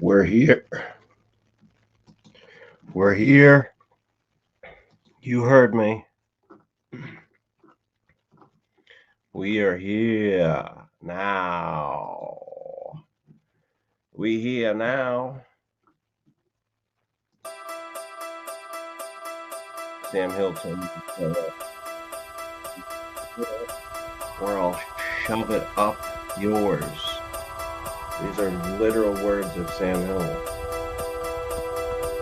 We're here. We're here. You heard me. We are here now. We here now. Sam Hilton. Or I'll shove it up yours. These are literal words of Sam Hill.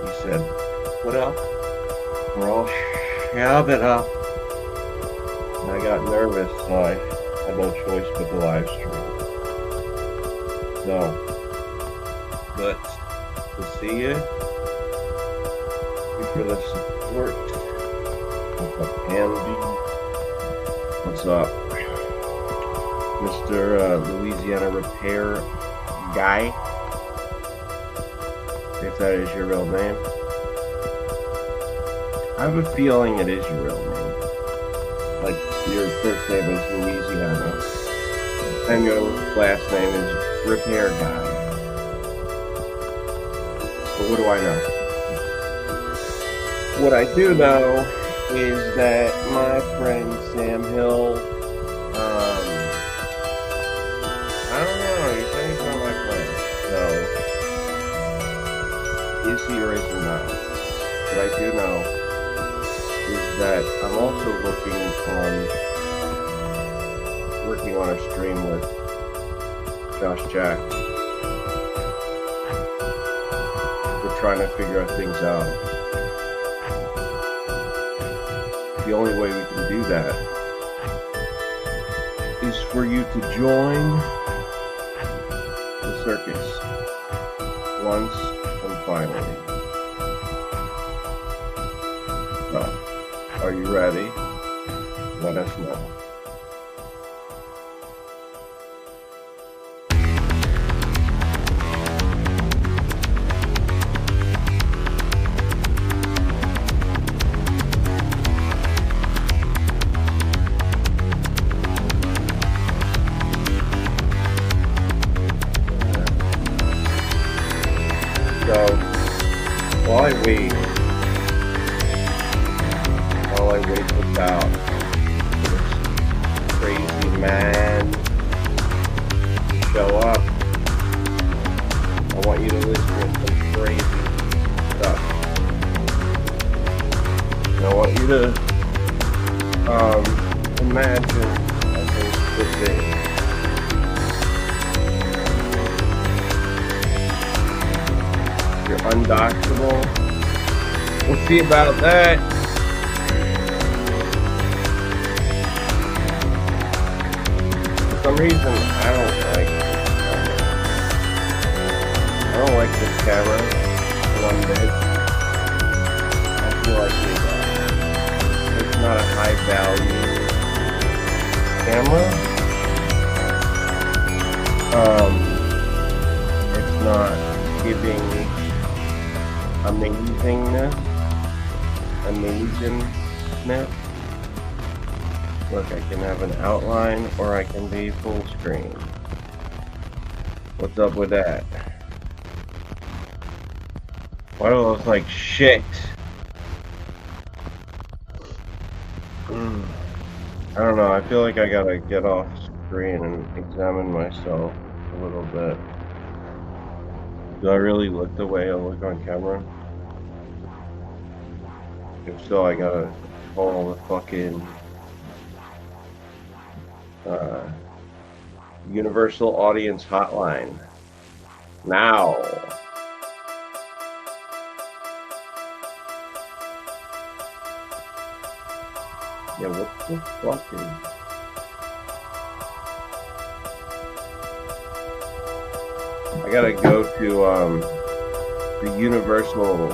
He said, "Put up, or I'll shove it up." And I got nervous, so I had no choice but to live stream. So, good to see you. Thank you for the support. What's up, Andy? What's up, Mr. Louisiana Repair Guy? If that is your real name. I have a feeling it is your real name. Like your first name is Louisiana, and your last name is Repair Guy. But what do I know? What I do know is that my friend Sam Hill, I don't know, you say he's not my friend, so is he or is he not? What I do know is that I'm also working on a stream with Josh Jack. We're trying to figure things out. The only way we can do that is for you to join the circus once and finally. So, are you ready? Let us know. While I wait this out for this crazy man to show up, I want you to listen to some crazy stuff. And I want you to imagine how things could be. You're undockable. We'll see about that. For some reason, I don't like this camera one bit. I feel like it's not a high value camera. It's not giving amazingness. Look, I can have an outline or I can be full screen. What's up with that? Why do I look like shit? I don't know, I feel like I gotta get off screen and examine myself a little bit. Do I really look the way I look on camera? If so, I gotta call the fucking Universal Audience Hotline now. Yeah, what the fuck is... I gotta go to the Universal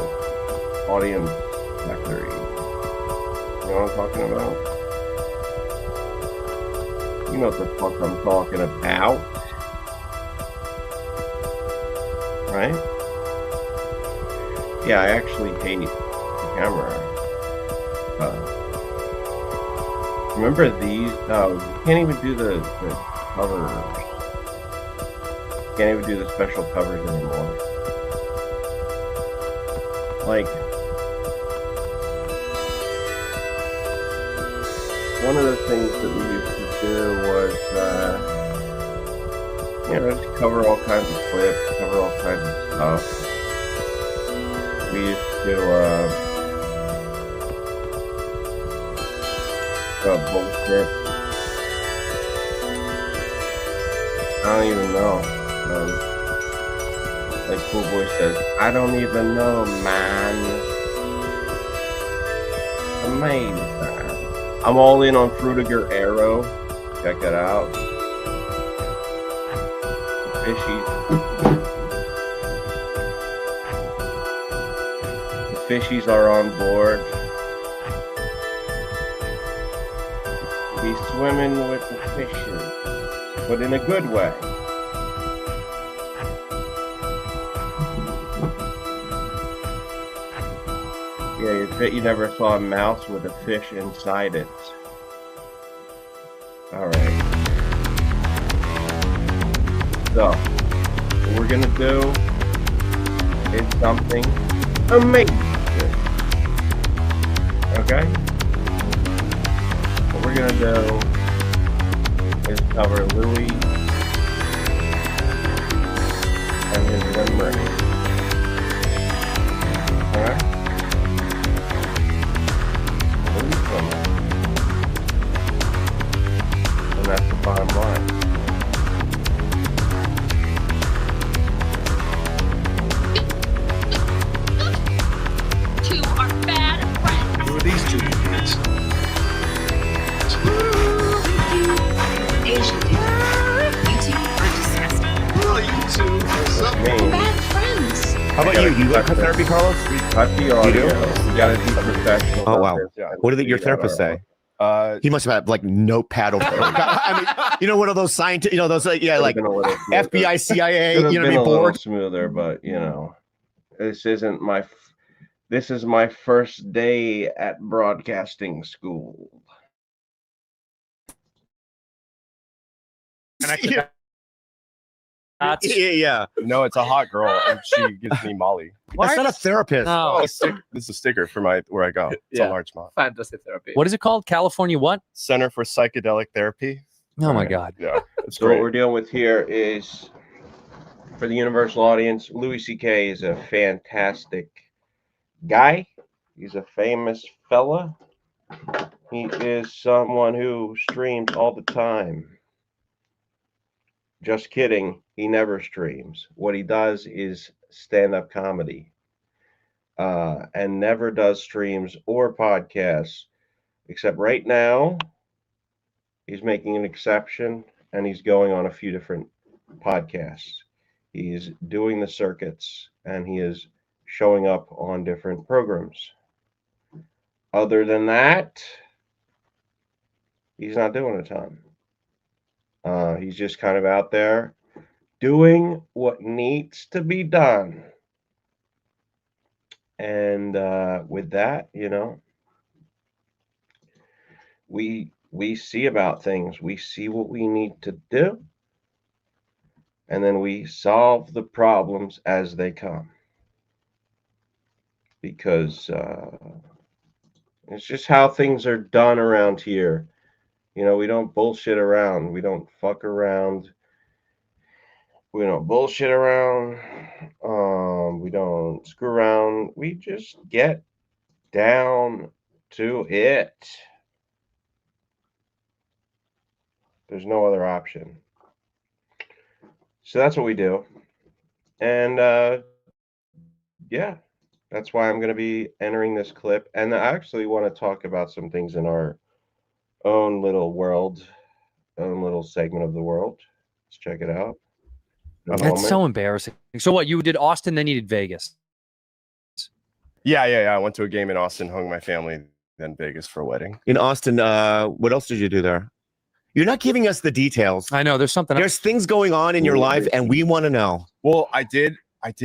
Audience Factory. You know what I'm talking about? You know what the fuck I'm talking about, right? Yeah, I actually hate the camera. Remember these? No, you can't even do the covers. Can't even do the special covers anymore. like, one of the things that we used to do was, just cover all kinds of clips, cover all kinds of stuff. We used to, bullshit. I don't even know. Like Cool Boy says, I don't even know, man. Amazing. I'm all in on Fruitiger Arrow. Check it out. The fishies are on board. He's swimming with the fishes, but in a good way. Yeah, you never saw a mouse with a fish inside it. Alright. So, what we're gonna do is something amazing. Okay? What we're gonna do is cover Louis and his limerick. Alright? And that's the bottom line. Two are bad friends. Who are these two idiots? Asian dude. You two are disgusting. Well, you two are something. Me. Bad friends. How about you? You got therapy, Carlos? Cut the audio. You do? You gotta be professional. Oh, wow. Yeah. What did your therapist say? He must have had like notepad over there. I mean, one of those scientists, those like FBI, CIA, Could have been a little bored. smoother, but this isn't my. This is my first day at broadcasting school. Yeah. No, it's a hot girl, and she gives me Molly. That's not a therapist. Oh, this is a sticker for where I go. It's a Larchmont. Fantasy therapy. What is it called? California what? Center for Psychedelic Therapy. Oh my God. Yeah, it's So great. what we're dealing with here is, for the universal audience, Louis C.K. is a fantastic guy. He's a famous fella. He is someone who streams all the time. Just kidding. He never streams. What he does is stand-up comedy, and never does streams or podcasts, except right now he's making an exception, and he's going on a few different podcasts. He's doing the circuits, and he is showing up on different programs. Other than that, he's not doing a ton. He's just kind of out there doing what needs to be done. And with that, we see about things. We see what we need to do, and then we solve the problems as they come. Because it's just how things are done around here. We don't bullshit around. We don't fuck around. We don't bullshit around. We don't screw around. We just get down to it. There's no other option. So that's what we do. And yeah, that's why I'm going to be entering this clip. And I actually want to talk about some things in our own little world, own little segment of the world. Let's check it out. That's so embarrassing. So what, you did Austin, then you did Vegas? Yeah. I went to a game in Austin, hung my family, then Vegas for a wedding. In Austin, what else did you do there? You're not giving us the details. I know there's something. There's things going on in your life, and we want to know. Well, I did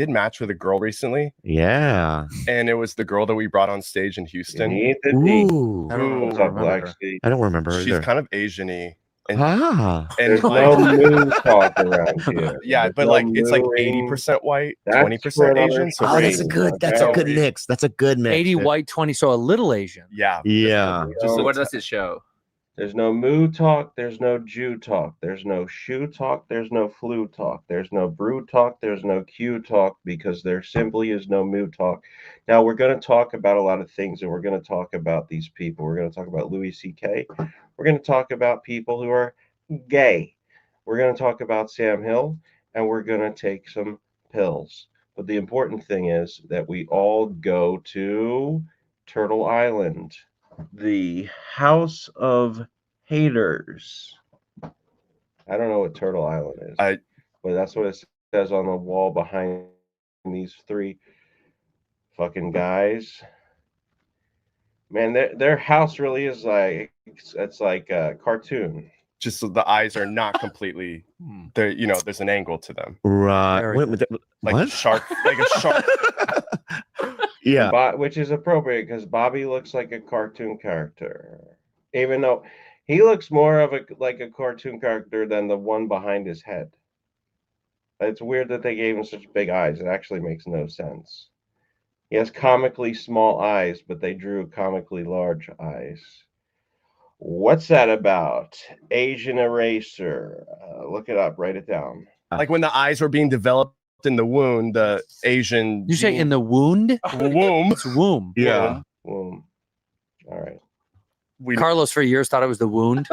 match with a girl recently. Yeah. And it was the girl that we brought on stage in Houston. Ooh. What's up, Black Steve? I don't remember. She's kind of Asian-y. And, There's like, no moo talk around here. yeah, There's but no like it's like mooing. 80% white, That's 20% for another Asian. So Oh, that's a stream, good. That's a good okay? mix. That's a good mix. 80 white, 20, so a little Asian. yeah, Yeah. Just What does it show? There's no moo talk. There's no Jew talk. There's no shoe talk. There's no flu talk. There's no brew talk. There's no Q talk because there simply is no moo talk. Now, we're going to talk about a lot of things, and we're going to talk about these people. We're going to talk about Louis C.K. We're going to talk about people who are gay. We're going to talk about Sam Hill, and we're going to take some pills. But the important thing is that we all go to Turtle Island, the House of Haters. I don't know what Turtle Island is, but that's what it says on the wall behind these three fucking guys. Man, their house really is like it's like a cartoon. just so the eyes are not completely there. You know, there's an angle to them. Right. Very Like what? a shark, like a shark. Yeah. Which is appropriate because Bobby looks like a cartoon character, even though he looks more of like a cartoon character than the one behind his head. It's weird that they gave him such big eyes. It actually makes no sense. He has comically small eyes, but they drew comically large eyes. What's that about? Asian Eraser. Look it up. Write it down. Like when the eyes were being developed in the womb, the Asian. You say in the wound? womb. It's womb. Yeah. Womb. All right. Carlos for years thought it was the wound.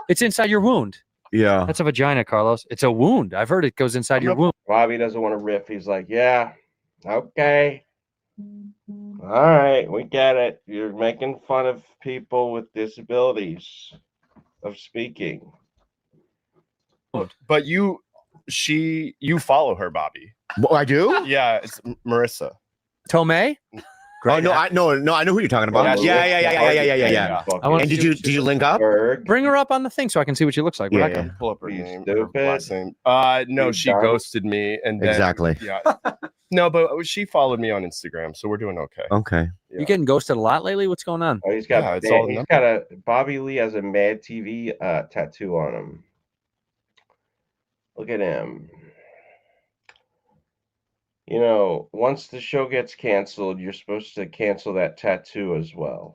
It's inside your wound. Yeah. That's a vagina, Carlos. It's a wound. I've heard it goes inside your wound. Bobby doesn't want to riff. He's like, yeah, okay. All right, we get it. You're making fun of people with disabilities of speaking. But you follow her, Bobby. Well, I do? Yeah, it's Marissa. Tomei? Oh no, I know who you're talking about. Yeah. I wanna And see did you link up? Bring her up on the thing so I can see what she looks like. We're Yeah, not gonna Pull up her You name. stupid. Her last name. No, You she dumb. ghosted me, and then, Exactly. Yeah. No, but she followed me on Instagram, so we're doing okay. Okay. Yeah. You getting ghosted a lot lately? What's going on? Oh, he's got. Yeah, it's all He's enough. got a. Bobby Lee has a Mad TV tattoo on him. Look at him. You know, once the show gets canceled, you're supposed to cancel that tattoo as well.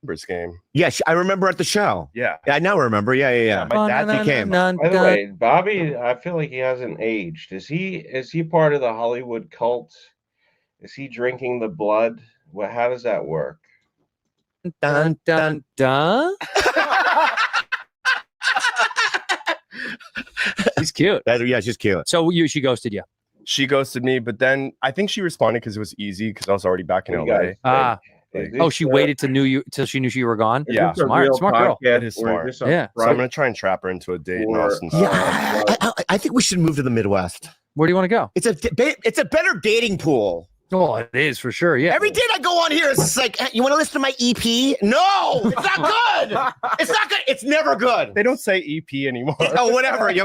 Numbers game. Yes, I remember at the show. Yeah. I now remember. Yeah. My dad came. By the way, Bobby, I feel like he hasn't aged. Is he part of the Hollywood cult? Is he drinking the blood? Well, how does that work? Dun, dun, dun. She's cute. Yeah, she's cute. So she ghosted you. She ghosted me, but then I think she responded because it was easy because I was already back in You LA. guys Ah. think, is Oh, this, she waited till she knew you were gone. is Yeah. this a Smart real girl. podcast, It is or smart. this a Yeah. So I'm gonna try and trap her into a date in Or, Austin. Yeah, I think we should move to the Midwest. Where do you want to go? It's a better dating pool. Oh, it is for sure. Yeah. Every date I go on here is just like, hey, you want to listen to my EP? No, it's not good. It's not good. It's never good. They don't say EP anymore. Oh, whatever. Do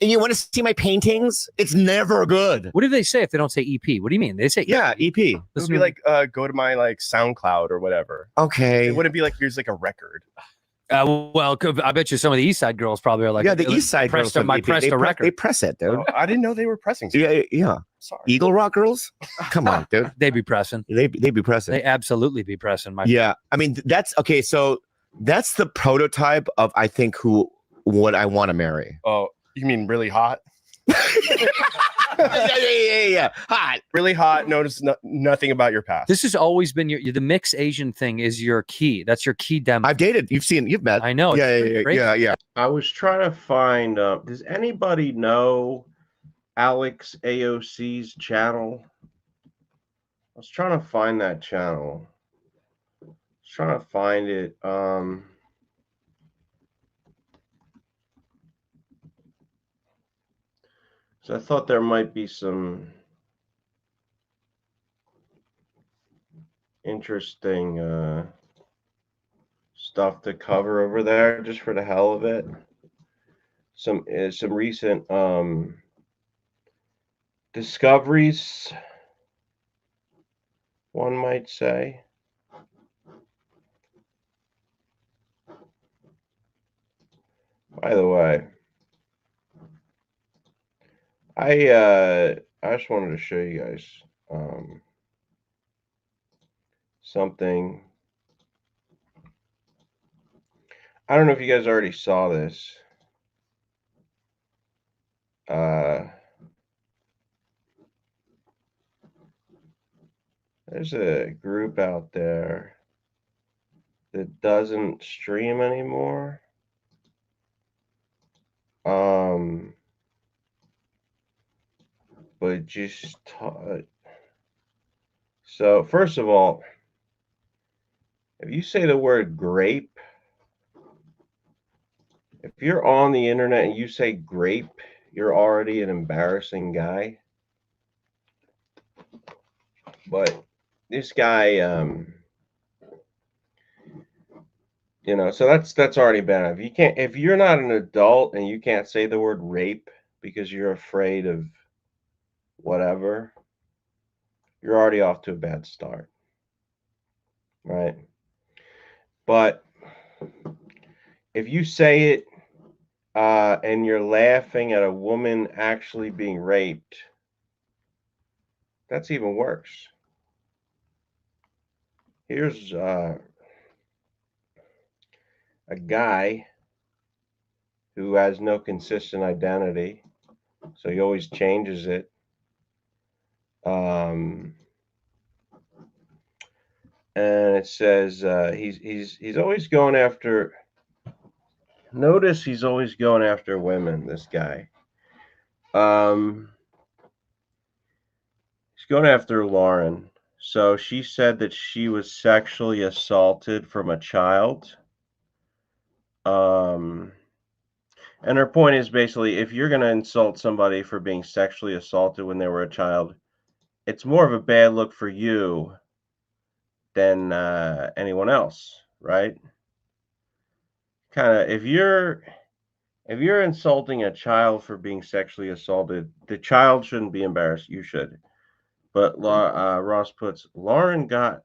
you want to see my paintings? It's never good. What do they say if they don't say EP? What do you mean? They say Yeah, EP. It would be like go to my like SoundCloud or whatever. Okay. It wouldn't be like here's like a record. Well, I bet you some of the East Side girls probably are like, Yeah, the East Side girls pressed a, have my EP. pressed a record. They press it, dude. Oh, I didn't know they were pressing. Yeah. Sorry. Eagle Rock girls? Come on, dude. They'd be pressing. They be pressing. They absolutely be pressing. Yeah, I mean that's okay. So that's the prototype of I think what I want to marry. Oh, you mean really hot? yeah. Hot. Really hot. Notice nothing about your past. This has always been the mixed Asian thing is your key. That's your key demo. I've dated. You've met. I know. Yeah. I was trying to find. Does anybody know Alex AOC's channel? I was trying to find that channel. I was trying to find it. So I thought there might be some interesting stuff to cover over there, just for the hell of it. Some recent discoveries, one might say. By the way, I just wanted to show you guys something. I don't know if you guys already saw this. There's a group out there that doesn't stream anymore. But just so first of all, if you say the word grape, if you're on the internet and you say grape, you're already an embarrassing guy. But this guy, you know, so that's already bad. If you're not an adult and you can't say the word rape because you're afraid of whatever, you're already off to a bad start, right? But if you say it and you're laughing at a woman actually being raped, that's even worse. Here's a guy who has no consistent identity, so he always changes it. And it says he's always going after. Notice he's always going after women. This guy. He's going after Lauren. So she said that she was sexually assaulted from a child. And her point is basically, if you're going to insult somebody for being sexually assaulted when they were a child, it's more of a bad look for you than anyone else, right? Kind of, if you're insulting a child for being sexually assaulted, the child shouldn't be embarrassed. You should. But Ross puts, Lauren got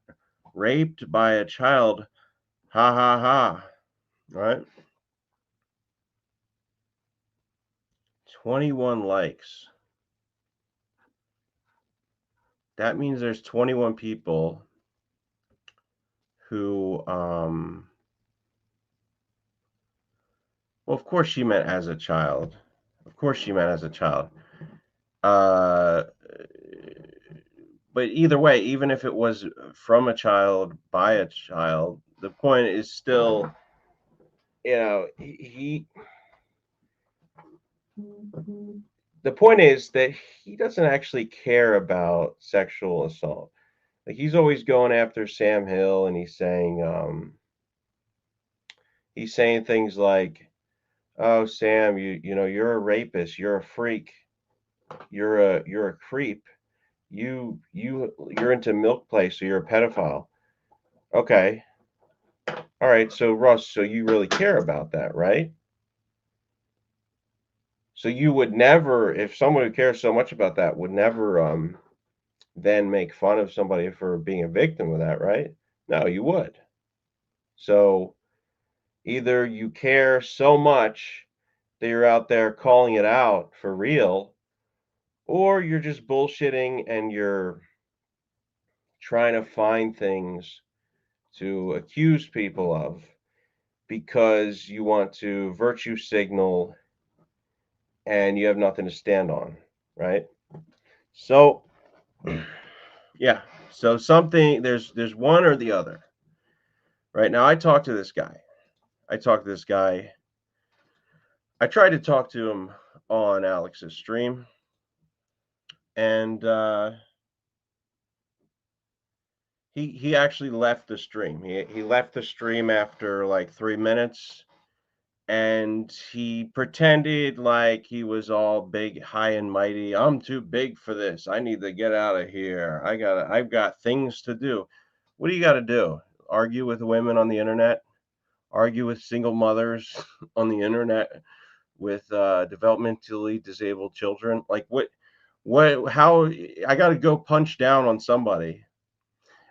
raped by a child. Ha ha ha. Right? 21 likes. That means there's 21 people who, well, of course she meant as a child. Of course she meant as a child. But either way, even if it was from a child, by a child, the point is still, you know, the point is that he doesn't actually care about sexual assault. Like, he's always going after Sam Hill, and he's saying things like, "Oh, Sam, you know, you're a rapist, you're a freak, you're a creep, you're into milk play, so you're a pedophile." Okay. All right, so Russ, so you really care about that, right? So you would never, if someone who cares so much about that would never then make fun of somebody for being a victim of that, right? No, you would. So either you care so much that you're out there calling it out for real, or you're just bullshitting and you're trying to find things to accuse people of because you want to virtue signal and you have nothing to stand on, right? So yeah, so something, there's one or the other. Right now, I talked to this guy. I tried to talk to him on Alex's stream, and he actually left the stream. He left the stream after like 3 minutes, and he pretended like he was all big, high and mighty. I'm too big for this. I need to get out of here. I've got things to do. What do you got to do? Argue with women on the internet? Argue with single mothers on the internet? With developmentally disabled children? Like how I got to go punch down on somebody,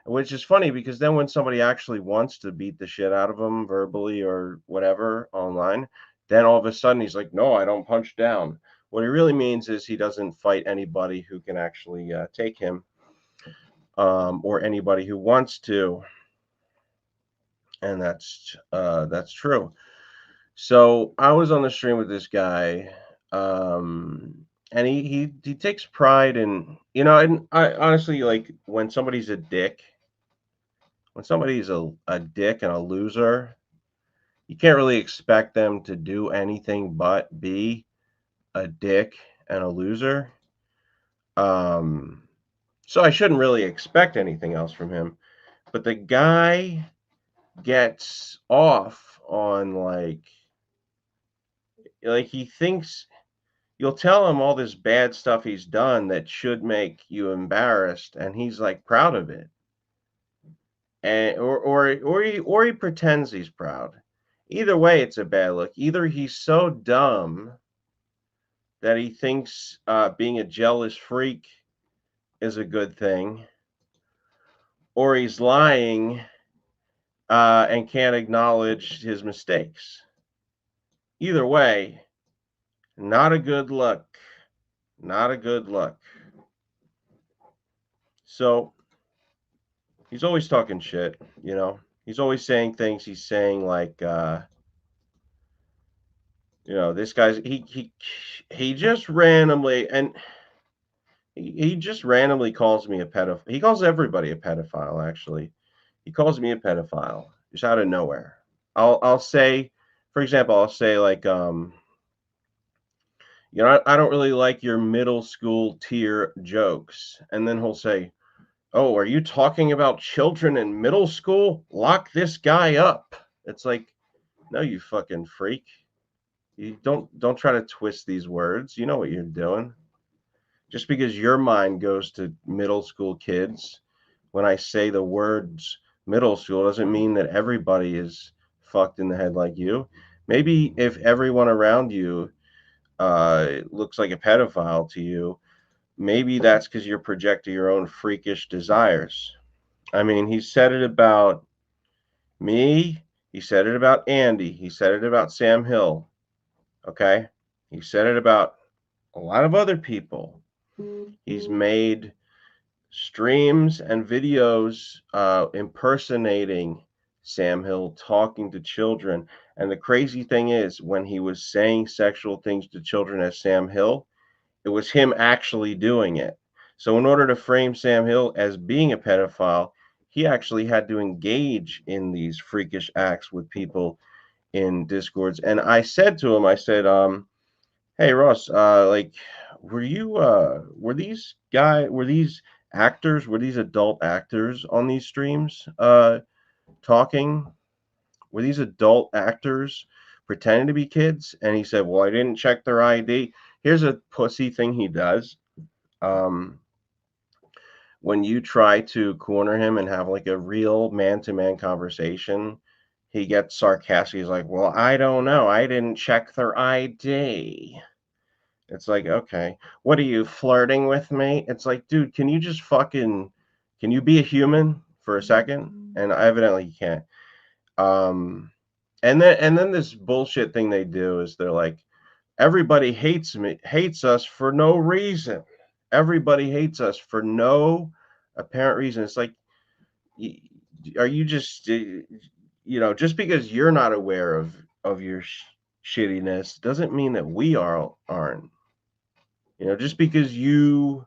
which is funny because then when somebody actually wants to beat the shit out of them verbally or whatever online, Then all of a sudden he's like, no, I don't punch down. What he really means is he doesn't fight anybody who can actually take him, or anybody who wants to. And that's true. So I was on the stream with this guy, and he takes pride in, you know, and I honestly, like, when somebody's a dick, when somebody's a dick and a loser, you can't really expect them to do anything but be a dick and a loser. So I shouldn't really expect anything else from him. But the guy gets off on like he thinks you'll tell him all this bad stuff he's done that should make you embarrassed, and he's like proud of it. And or he pretends he's proud. Either way, it's a bad look. Either he's so dumb that he thinks being a jealous freak is a good thing, or he's lying and can't acknowledge his mistakes. Either way, not a good look. Not a good look. So he's always talking shit, you know. He's always saying things. He's saying like, you know, this guy's he just randomly, and he just randomly calls me a pedophile. He calls everybody a pedophile. Actually, he calls me a pedophile just out of nowhere. I'll say, for example, I'll say like, you know, I don't really like your middle school tier jokes, and then he'll say, oh, are you talking about children in middle school? Lock this guy up. It's like, no, you fucking freak. You don't try to twist these words. You know what you're doing. Just because your mind goes to middle school kids, when I say the words middle school, doesn't mean that everybody is fucked in the head like you. Maybe if everyone around you looks like a pedophile to you, maybe that's because you're projecting your own freakish desires. I mean, he said it about me. He said it about Andy. He said it about Sam Hill. Okay? He said it about a lot of other people. He's made streams and videos impersonating Sam Hill, talking to children. And the crazy thing is, when he was saying sexual things to children as Sam Hill, it was him actually doing it. So in order to frame Sam Hill as being a pedophile, he actually had to engage in these freakish acts with people in Discords. And I said to him, I said, hey Ross, like, were these actors, were these adult actors on these streams talking? Were these adult actors pretending to be kids? And he said, well, I didn't check their ID. Here's a pussy thing he does. When you try to corner him and have like a real man-to-man conversation, he gets sarcastic. He's like, well, I don't know. I didn't check their ID. It's like, okay, what are you, flirting with me? It's like, dude, can you just can you be a human for a second? And evidently you can't. And then this bullshit thing they do is they're like, everybody hates us for no reason. Everybody hates us for no apparent reason. It's like, are you just, you know, just because you're not aware of your shittiness doesn't mean that we aren't. You know, just because you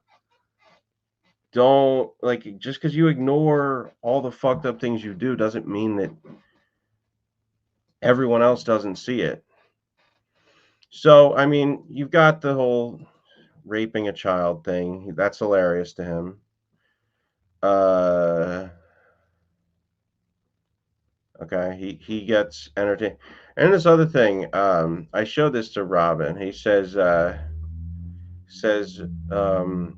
don't, like, just because you ignore all the fucked up things you do doesn't mean that everyone else doesn't see it. So, I mean, you've got the whole raping a child thing. That's hilarious to him. Okay, he gets entertained. And this other thing, I showed this to Robin. He says,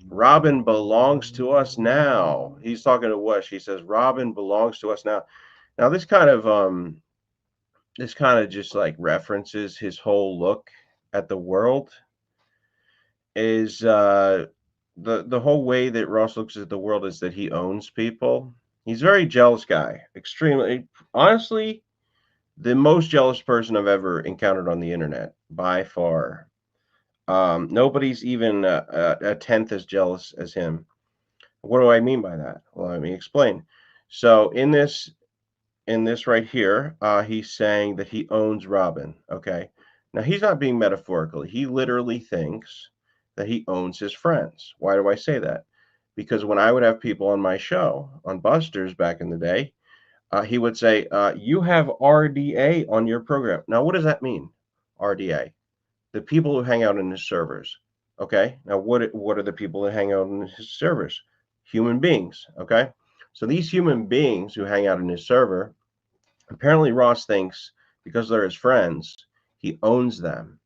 Robin belongs to us now. He's talking to Wish. He says, Robin belongs to us now. Now, this kind of just like references his whole look at the world. Is the whole way that Ross looks at the world is that he owns people. He's a very jealous guy, extremely. Honestly, the most jealous person I've ever encountered on the internet by far. Nobody's even a tenth as jealous as him. What do I mean by that? Well, let me explain. So in this right here, he's saying that he owns Robin. Okay. Now he's not being metaphorical. He literally thinks that he owns his friends. Why do I say that? Because when I would have people on my show on Busters back in the day, he would say, "You have RDA on your program." Now, what does that mean? RDA, the people who hang out in his servers. Okay. Now, what are the people that hang out in his servers? Human beings. Okay. So these human beings who hang out in his server, apparently Ross thinks because they're his friends, he owns them.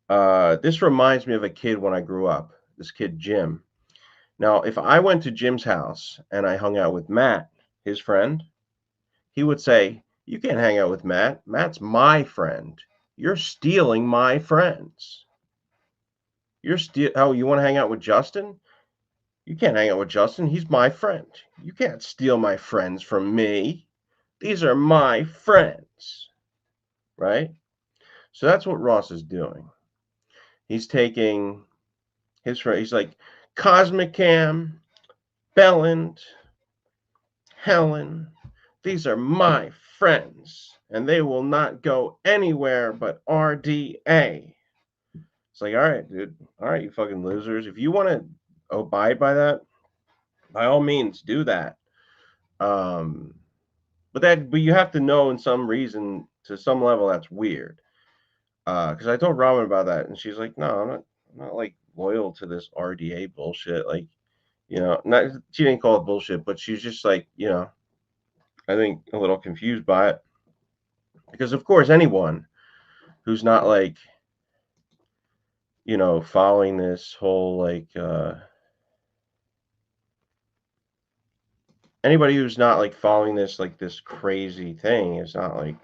This reminds me of a kid when I grew up. This kid Jim. Now, if I went to Jim's house and I hung out with Matt, his friend, he would say, "You can't hang out with Matt. Matt's my friend. You're stealing my friends. Oh, you want to hang out with Justin? You can't hang out with Justin. He's my friend. You can't steal my friends from me. These are my friends." Right? So that's what Ross is doing. He's taking his friend. He's like, Cosmic Cam, Belland, Helen, these are my friends, and they will not go anywhere but RDA. It's like, all right, dude. All right, you fucking losers. If you want to abide by that, by all means, do that. But you have to know in some reason, to some level, that's weird. Because I told Robin about that, and she's like, "No, I'm not like loyal to this RDA bullshit." Like, not she didn't call it bullshit, but she's just like, I think a little confused by it. Because of course, anyone who's not like, following this whole like anybody who's not like following this like this crazy thing is not like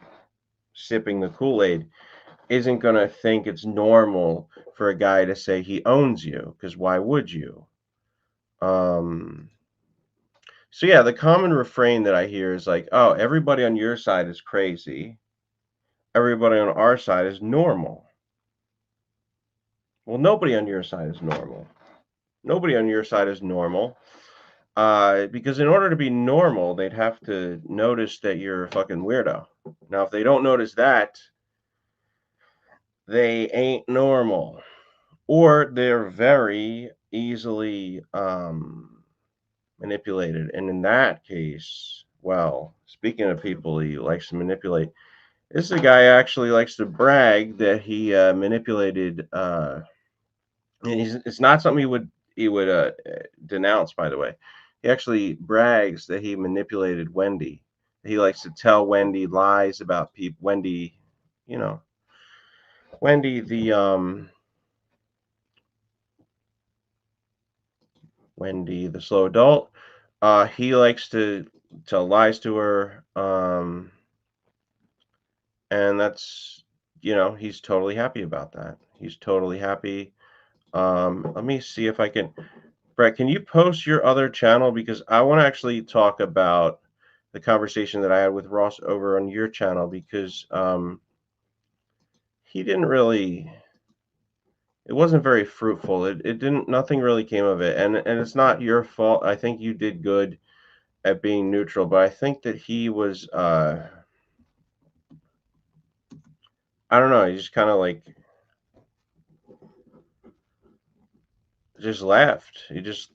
sipping the Kool-Aid, isn't gonna think it's normal for a guy to say he owns you, because why would you? So yeah, the common refrain that I hear is like, "Oh, everybody on your side is crazy. Everybody on our side is normal." Well, nobody on your side is normal. Nobody on your side is normal. Because in order to be normal, they'd have to notice that you're a fucking weirdo. Now, if they don't notice that, they ain't normal. Or they're very easily manipulated. And in that case, well, speaking of people he likes to manipulate, this is a guy actually likes to brag that he manipulated. And it's not something he would denounce, by the way. He actually brags that he manipulated Wendy. He likes to tell Wendy lies about people. Wendy, Wendy the slow adult. He likes to tell lies to her. And that's, he's totally happy about that. He's totally happy. Let me see if I can. Brett, can you post your other channel? Because I want to actually talk about the conversation that I had with Ross over on your channel, because he didn't really, it wasn't very fruitful. It didn't, nothing really came of it. And it's not your fault. I think you did good at being neutral, but I think that he was, I don't know, he just kind of like, just left. He just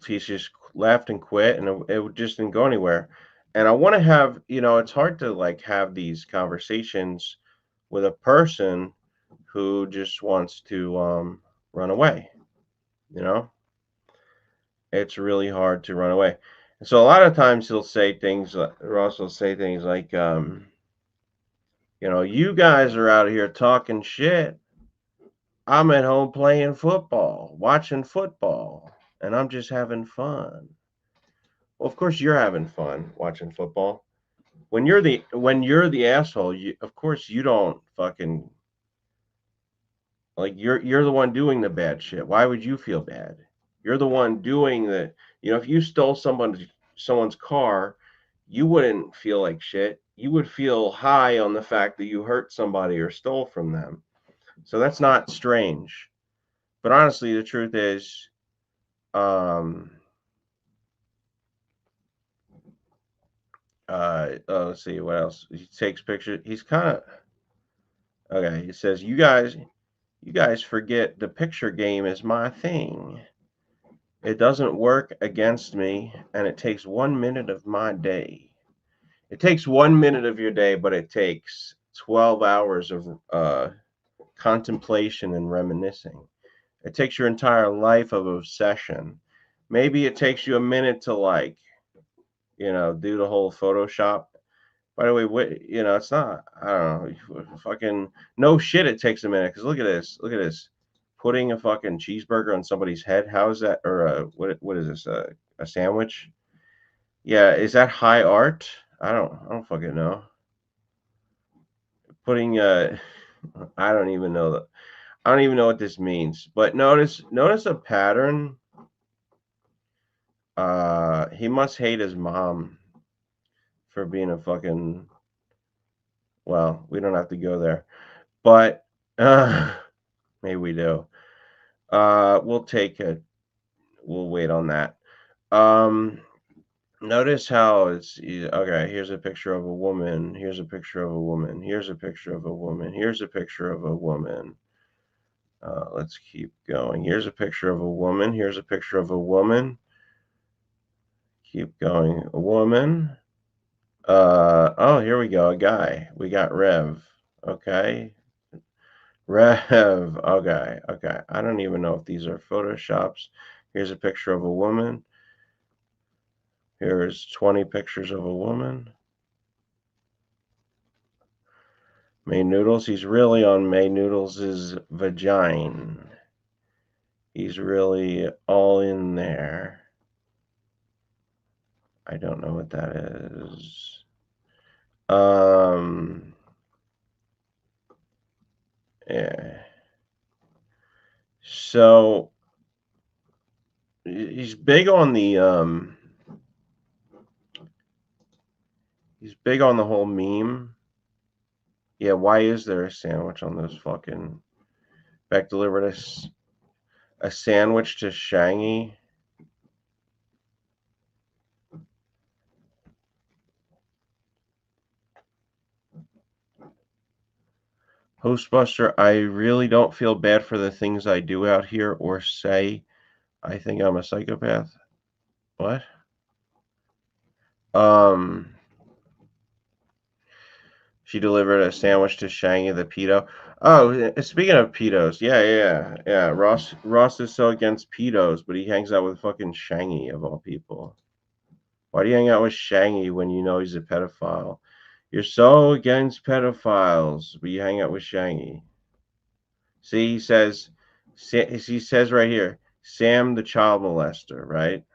left and quit, and it just didn't go anywhere. And I want to have, it's hard to like have these conversations with a person who just wants to run away. It's really hard to run away. And so a lot of times he'll say things, Ross will say things like, you guys are out here talking shit. I'm at home playing football, watching football, and I'm just having fun. Well, of course you're having fun watching football. When you're the asshole, of course you don't fucking, like, you're the one doing the bad shit. Why would you feel bad? You're the one doing the, if you stole someone's car, you wouldn't feel like shit. you would feel high on the fact that you hurt somebody or stole from them. So that's not strange. But honestly, the truth is, let's see what else. He takes pictures. He's kind of okay. He says, you guys forget the picture game is my thing. It doesn't work against me, and it takes 1 minute of my day. It takes 1 minute of your day, but it takes 12 hours of contemplation and reminiscing. It takes your entire life of obsession. Maybe it takes you a minute to, like, do the whole Photoshop. By the way, it's not, I don't know, fucking, no shit, it takes a minute, because look at this. Putting a fucking cheeseburger on somebody's head, how is that, or what is this, a sandwich? Yeah, is that high art? I don't fucking know. Putting, I don't even know what this means, but notice a pattern. He must hate his mom for being a fucking, well, we don't have to go there, but maybe we do. We'll take it. We'll wait on that. Notice how it's okay. Here's a picture of a woman. Here's a picture of a woman. Here's a picture of a woman. Here's a picture of a woman. Let's keep going. Here's a picture of a woman. Here's a picture of a woman. Keep going. A woman. Oh, here we go. A guy. We got Rev. Okay. Rev. Okay. I don't even know if these are Photoshops. Here's a picture of a woman. Here's 20 pictures of a woman. May Noodles. He's really on May Noodles' vagina. He's really all in there. I don't know what that is. Yeah. So he's big on the whole meme. Yeah, why is there a sandwich on those fucking Beck delivered a sandwich to Shangy? Hostbuster, I really don't feel bad for the things I do out here or say. I think I'm a psychopath. What? She delivered a sandwich to Shangy the pedo. Oh, speaking of pedos, yeah. Ross is so against pedos, but he hangs out with fucking Shangy of all people. Why do you hang out with Shangy when you know he's a pedophile? You're so against pedophiles, but you hang out with Shangy. See, he says right here, Sam the child molester, right?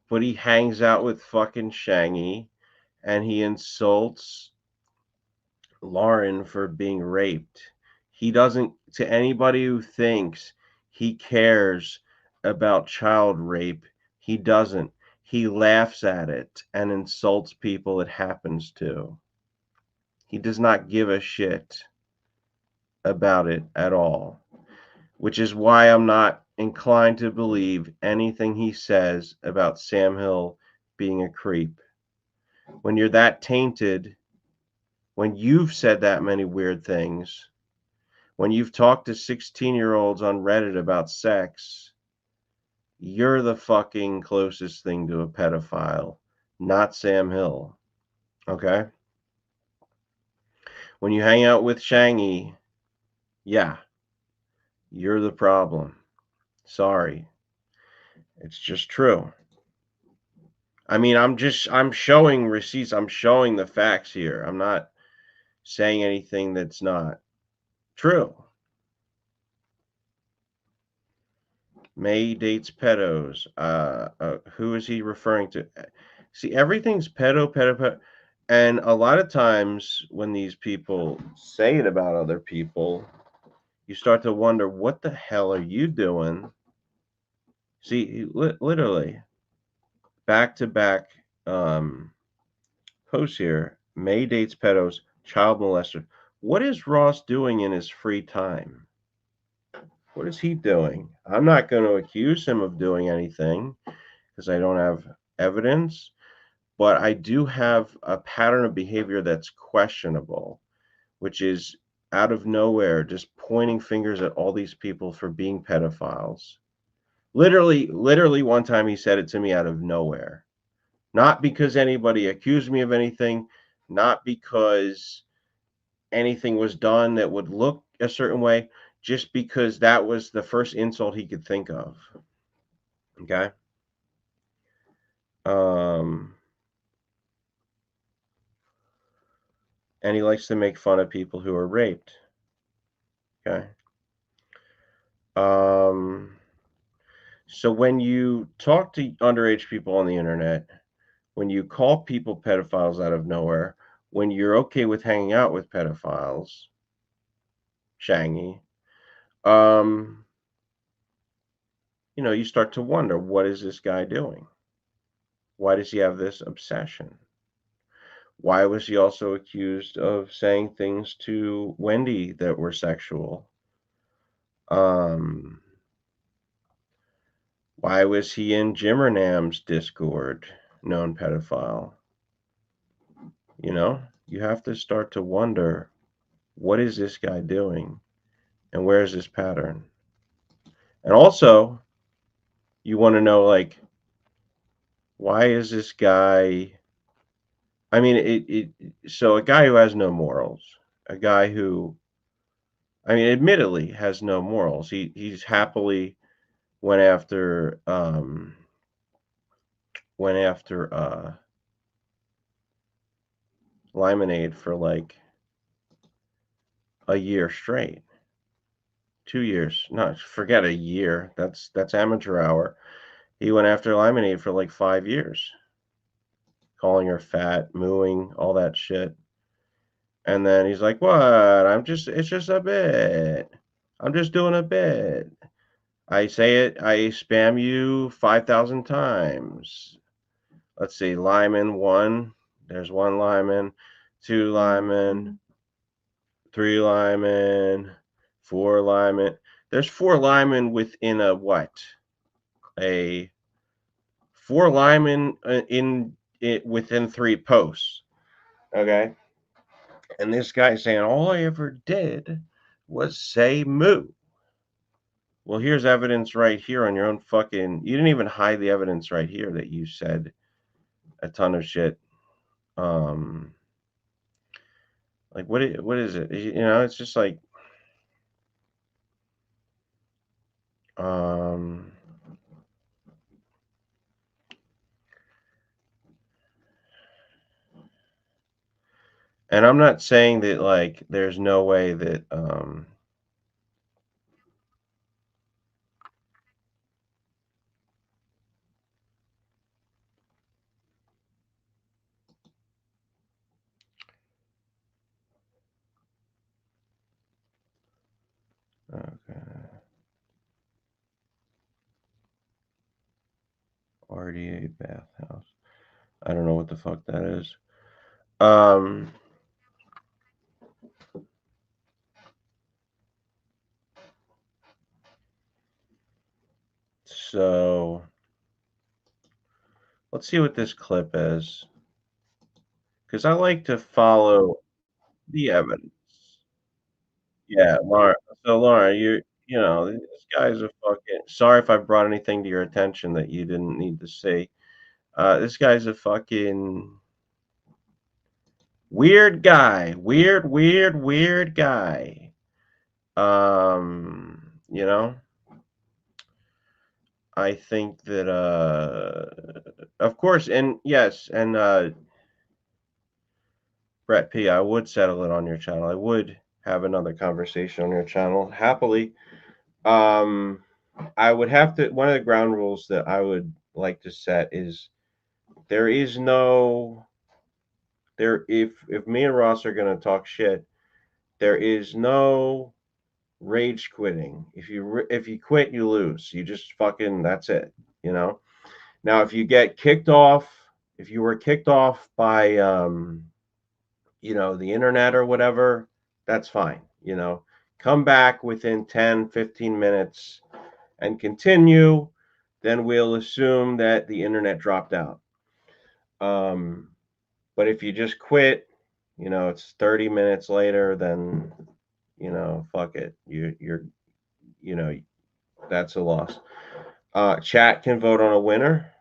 But he hangs out with fucking Shangy, and he insults Lauren for being raped. He doesn't, to anybody who thinks he cares about child rape, he doesn't. He laughs at it and insults people it happens to. He does not give a shit about it at all, which is why I'm not inclined to believe anything he says about Sam Hill being a creep. When you're that tainted, when you've said that many weird things, when you've talked to 16-year-olds on Reddit about sex, you're the fucking closest thing to a pedophile, not Sam Hill. Okay? When you hang out with Shangy, yeah, you're the problem. Sorry. It's just true. I mean, I'm showing receipts. I'm showing the facts here. I'm not saying anything that's not true. May dates pedos. Who is he referring to? See, everything's pedo. And a lot of times when these people say it about other people, you start to wonder, what the hell are you doing? See, literally, back-to-back post here. May dates pedos, child molester. What is Ross doing in his free time? What is he doing? I'm not going to accuse him of doing anything because I don't have evidence, but I do have a pattern of behavior that's questionable, which is out of nowhere just pointing fingers at all these people for being pedophiles. Literally one time he said it to me out of nowhere. Not because anybody accused me of anything, not because anything was done that would look a certain way, just because that was the first insult he could think of. Okay? And he likes to make fun of people who are raped. Okay? So when you talk to underage people on the internet, when you call people pedophiles out of nowhere, when you're okay with hanging out with pedophiles, Shangy, you start to wonder, what is this guy doing? Why does he have this obsession? Why was he also accused of saying things to Wendy that were sexual? Why was he in Jimmernam's Discord, known pedophile? You have to start to wonder, what is this guy doing? And where is this pattern? And also, you want to know, like, why is this guy... I mean, so a guy who has no morals, a guy who, I mean, admittedly has no morals. He's happily went after Lemonade for like a year straight. 2 years. No, forget a year. That's amateur hour. He went after Lemonade for like 5 years. Calling her fat, mooing, all that shit. And then he's like, "What? It's just a bit. I'm just doing a bit. I say it, I spam you 5,000 times." Let's see, Lyman 1. There's 1 Lyman, 2 Lyman, 3 Lyman, 4 Lyman. There's 4 Lyman within a what? A 4 Lyman in it within 3 posts. Okay? And this guy's saying, all I ever did was say moo. Well, here's evidence right here on your own fucking... You didn't even hide the evidence right here that you said a ton of shit. Like, what is it? It's just like... And I'm not saying that, like, there's no way that... Okay. RDA bathhouse. I don't know what the fuck that is. So let's see what this clip is, because I like to follow the evidence. Yeah, Laura. So Laura, this guy's a fucking... Sorry if I brought anything to your attention that you didn't need to see. This guy's a fucking weird guy. Weird guy. I think that of course, and yes, and Brett P, I would settle it on your channel. I would have another conversation on your channel happily. I would have to... One of the ground rules that I would like to set is if me and Ross are going to talk shit, there is no rage quitting. If you quit, you lose. You just fucking... That's it. Now, if you get kicked off, if you were kicked off by you know, the internet or whatever, that's fine. You know, come back within 10, 15 minutes and continue, then we'll assume that the internet dropped out. But if you just quit, you know, it's 30 minutes later, then, you know, fuck it. You're, you know, that's a loss. Chat can vote on a winner,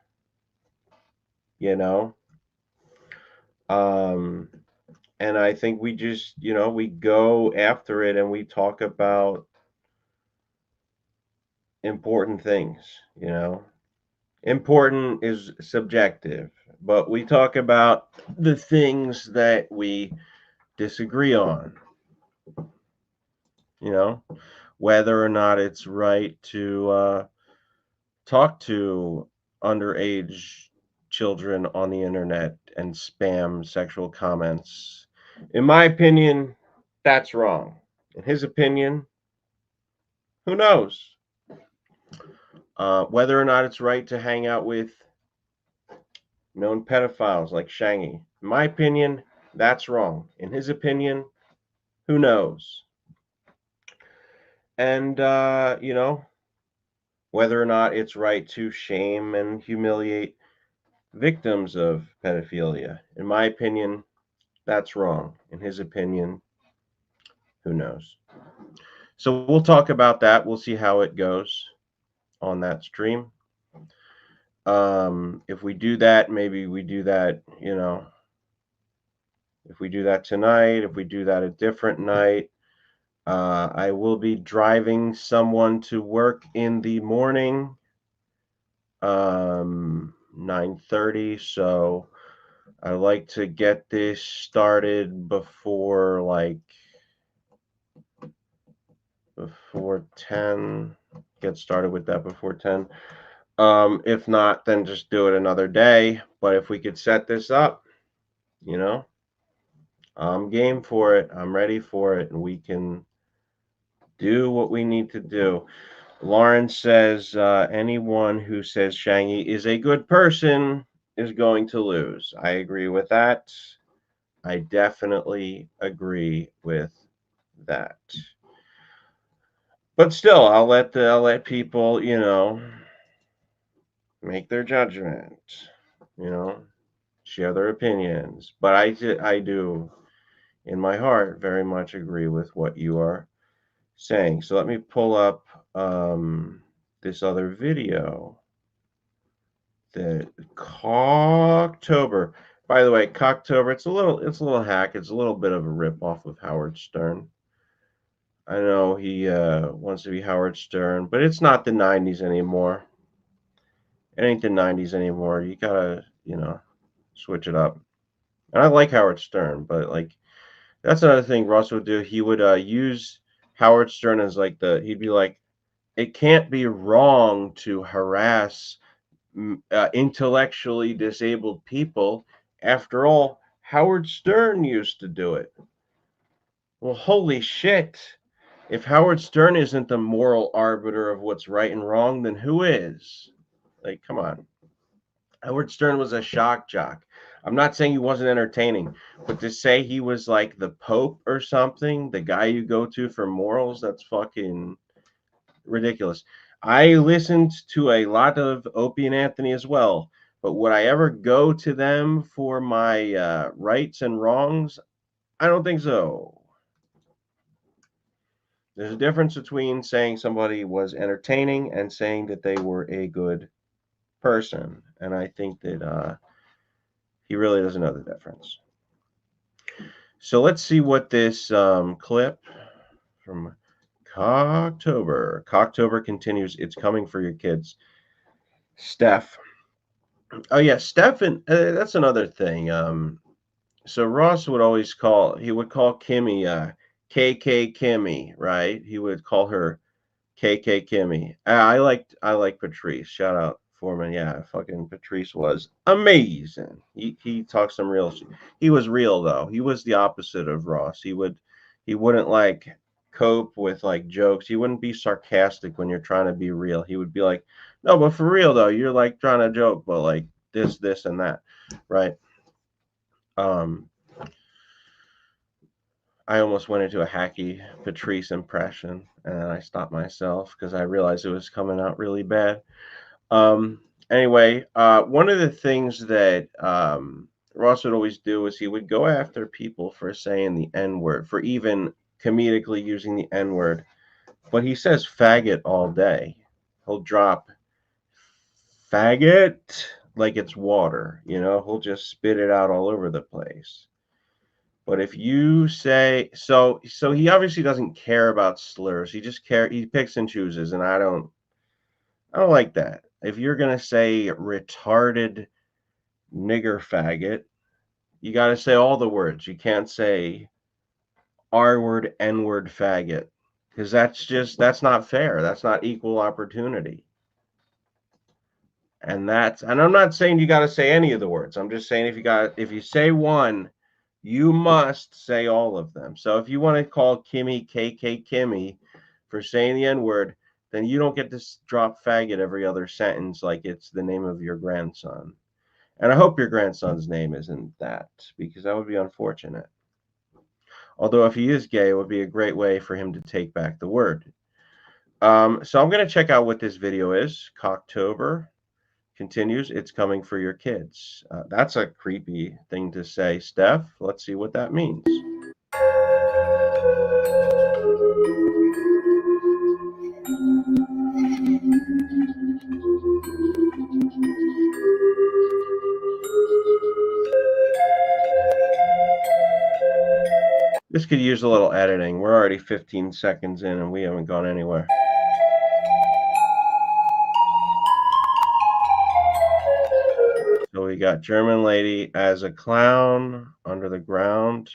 you know. And I think we just, you know, we go after it and we talk about important things, you know. Important is subjective, but we talk about the things that we disagree on, you know, whether or not it's right to talk to underage children on the internet and spam sexual comments. In my opinion, that's wrong. In his opinion, who knows? Whether or not it's right to hang out with known pedophiles like 𝗕𝗨𝗦𝗧𝗘𝗥𝗦. In my opinion, that's wrong. In his opinion, who knows? And, you know, whether or not it's right to shame and humiliate victims of pedophilia. In my opinion, that's wrong. In his opinion, who knows? So we'll talk about that. We'll see how it goes on that stream. If we do that, maybe we do that, you know, if we do that tonight, if we do that a different night. I will be driving someone to work in the morning, 9:30. So I like to get this started before like before 10. Get started with that before 10. If not, then just do it another day. But if we could set this up, you know, I'm game for it. I'm ready for it, and we can do what we need to do. Lauren says anyone who says 𝗕𝗨𝗦𝗧𝗘𝗥𝗦 is a good person is going to lose. I agree with that. I definitely agree with that. But still, I'll let people, you know, make their judgment, you know, share their opinions. But I do, in my heart, very much agree with what you are saying. So let me pull up this other video. The 𝗕𝗨𝗦𝗧𝗘𝗥𝗦. By the way, 𝗕𝗨𝗦𝗧𝗘𝗥𝗦, it's a little hack. It's a little bit of a rip off of Howard Stern. I know he wants to be Howard Stern, but it's not the 90s anymore. It ain't the 90s anymore. You gotta, you know, switch it up. And I like Howard Stern, but like that's another thing Russ would do. He would use Howard Stern as like he'd be like, it can't be wrong to harass intellectually disabled people. After all, Howard Stern used to do it. Well, holy shit. If Howard Stern isn't the moral arbiter of what's right and wrong, then who is? Like, come on. Howard Stern was a shock jock. I'm not saying he wasn't entertaining, but to say he was like the Pope or something, the guy you go to for morals, that's fucking ridiculous. I listened to a lot of Opie and Anthony as well, but would I ever go to them for my rights and wrongs? I don't think so. There's a difference between saying somebody was entertaining and saying that they were a good person, and I think that he really doesn't know the difference. So let's see what this clip from 𝗕𝗨𝗦𝗧𝗘𝗥𝗦 continues. It's coming for your kids. Steph. Oh yeah, Steph, and that's another thing. So Ross would always call Kimmy KK Kimmy, right? He would call her KK Kimmy. I like Patrice. Shout out Foreman. Yeah, fucking Patrice was amazing. He talked some real shit. He was real though. He was the opposite of Ross. He wouldn't like cope with like jokes. He wouldn't be sarcastic when you're trying to be real. He would be like, no, but for real though, you're like trying to joke, but like this, and that, right? I almost went into a hacky Patrice impression, and then I stopped myself because I realized it was coming out really bad. Anyway, one of the things that Ross would always do is he would go after people for saying the N-word, for even comedically using the N-word. But he says faggot all day. He'll drop faggot like it's water, you know, he'll just spit it out all over the place. But if you say so he obviously doesn't care about slurs. He picks and chooses, and I don't like that. If you're gonna say retarded nigger faggot, you got to say all the words. You can't say R word, N word, faggot, because that's not fair. That's not equal opportunity. And I'm not saying you got to say any of the words. I'm just saying if you say one, you must say all of them. So if you want to call Kimmy KK Kimmy for saying the N word, then you don't get to drop faggot every other sentence like it's the name of your grandson. And I hope your grandson's name isn't that, because that would be unfortunate. Although if he is gay, it would be a great way for him to take back the word. So I'm going to check out what this video is. Cocktober continues. It's coming for your kids. That's a creepy thing to say, Steph. Let's see what that means. This could use a little editing. We're already 15 seconds in and we haven't gone anywhere. So we got German lady as a clown under the ground.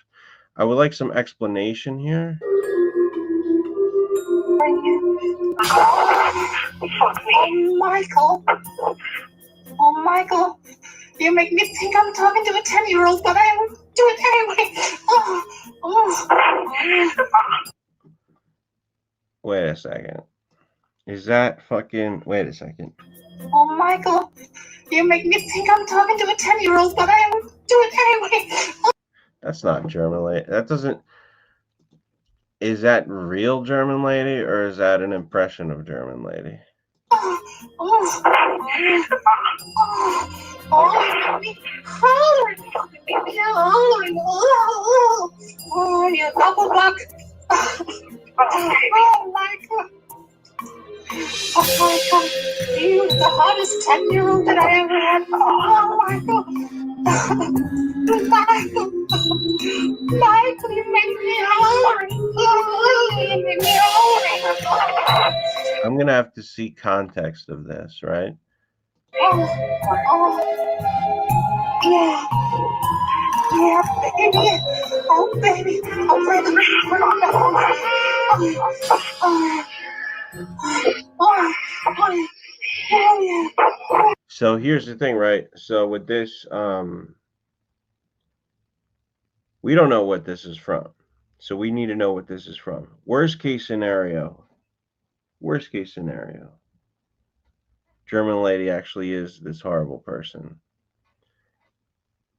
I would like some explanation here. Oh, Michael. Oh, Michael. You make me think I'm talking to a 10-year-old, but I will do it anyway. Wait a second. Is that fucking... Wait a second. Oh, Michael. You make me think I'm talking to a 10-year-old, but I will do it anyway. That's not German lady. That doesn't... Is that real German lady, or is that an impression of German lady? You double buck. Oh, Michael. Oh, Michael. You the hottest 10-year-old that I ever had. Oh, Michael. Michael, you make me hungry. You make me hungry. I'm gonna have to see context of this, right? Yeah, baby. Oh, baby. So here's the thing, right? So with this, we don't know what this is from. So we need to know what this is from. Worst case scenario. German lady actually is this horrible person.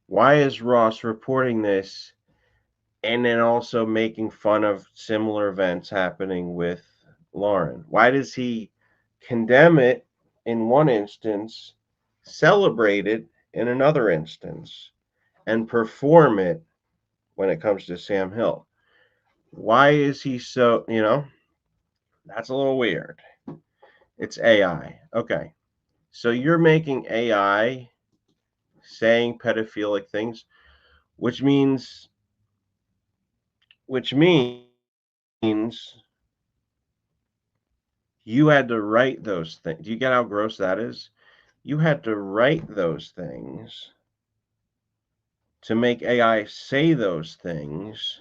Why is Ross reporting this and then also making fun of similar events happening with Lauren? Why does he condemn it in one instance, celebrate it in another instance, and perform it when it comes to Sam Hill? Why is he so, that's a little weird. It's AI. Okay. So you're making AI saying pedophilic things, which means you had to write those things. Do you get how gross that is? You had to write those things to make AI say those things,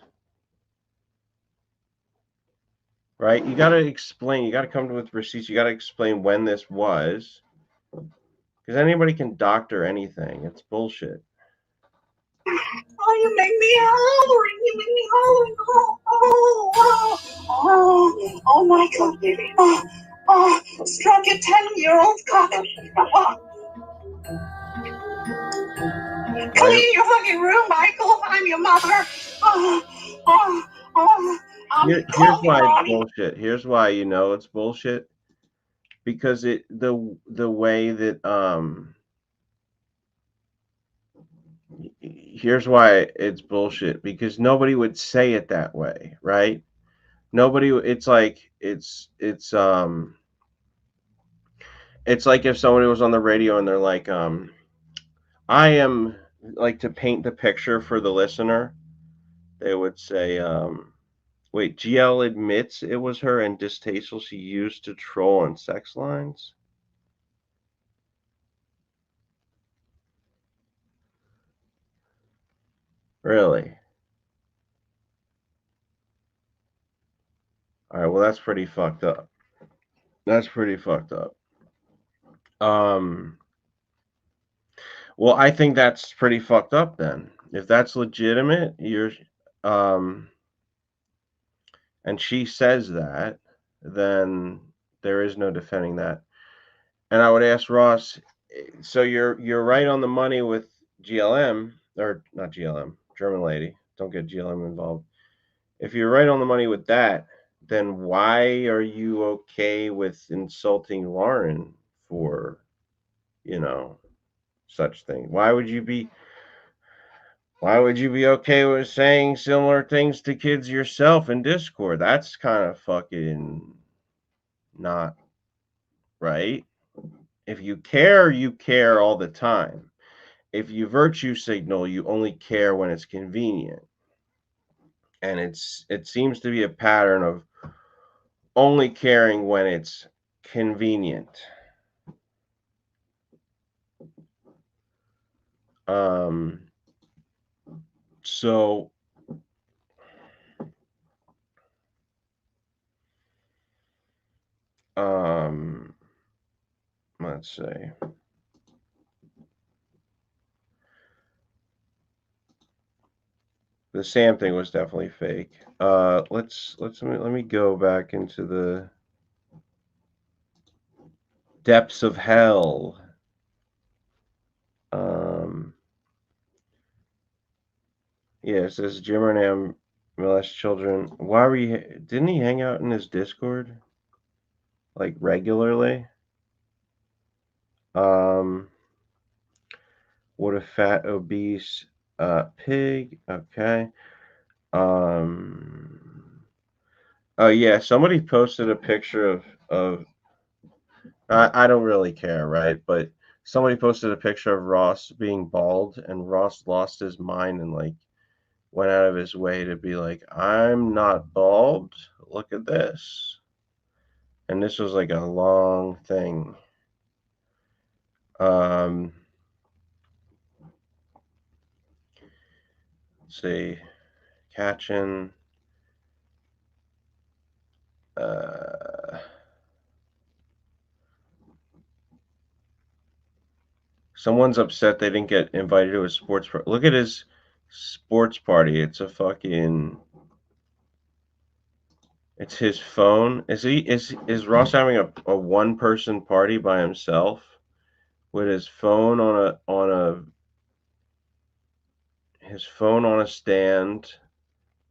right? You got to explain. You got to come with receipts. You got to explain when this was, because anybody can doctor anything. It's bullshit. Oh, you make me hungry. You make me hungry. Oh, Michael. Stroke your 10-year-old cock. Clean your fucking room, Michael. I'm your mother. Here's why it's bullshit. Here's why you know it's bullshit. Because the way that here's why it's bullshit, because nobody would say it that way, right? Nobody. It's like it's like if somebody was on the radio and they're like, I am, like, to paint the picture for the listener, they would say, wait, GL admits it was her and distasteful she used to troll on sex lines. Really? All right, well, that's pretty fucked up. That's pretty fucked up. Well, I think that's pretty fucked up then. If that's legitimate, and she says that, then there is no defending that. And I would ask Ross, so you're right on the money with GLM, or not GLM, German lady. Don't get GLM involved. If you're right on the money with that, then why are you okay with insulting Lauren for, such thing? Why would you be okay with saying similar things to kids yourself in Discord? That's kind of fucking not right. If you care all the time. If you virtue signal, you only care when it's convenient. And it seems to be a pattern of only caring when it's convenient. So let's see. The Sam thing was definitely fake. Let me go back into the depths of hell. Yeah, it says Jim Nam molest children. Why were you? Didn't he hang out in his Discord like regularly? What a fat obese pig. Okay. Oh yeah, somebody posted a picture of I don't really care, right? But somebody posted a picture of Ross being bald, and Ross lost his mind and like went out of his way to be like, I'm not bald. Look at this. And this was like a long thing. Let's see. Catching. Someone's upset they didn't get invited to a sports party. Look at his sports party. It's a fucking. It's his phone. Is Ross having a one person party by himself with his phone on a stand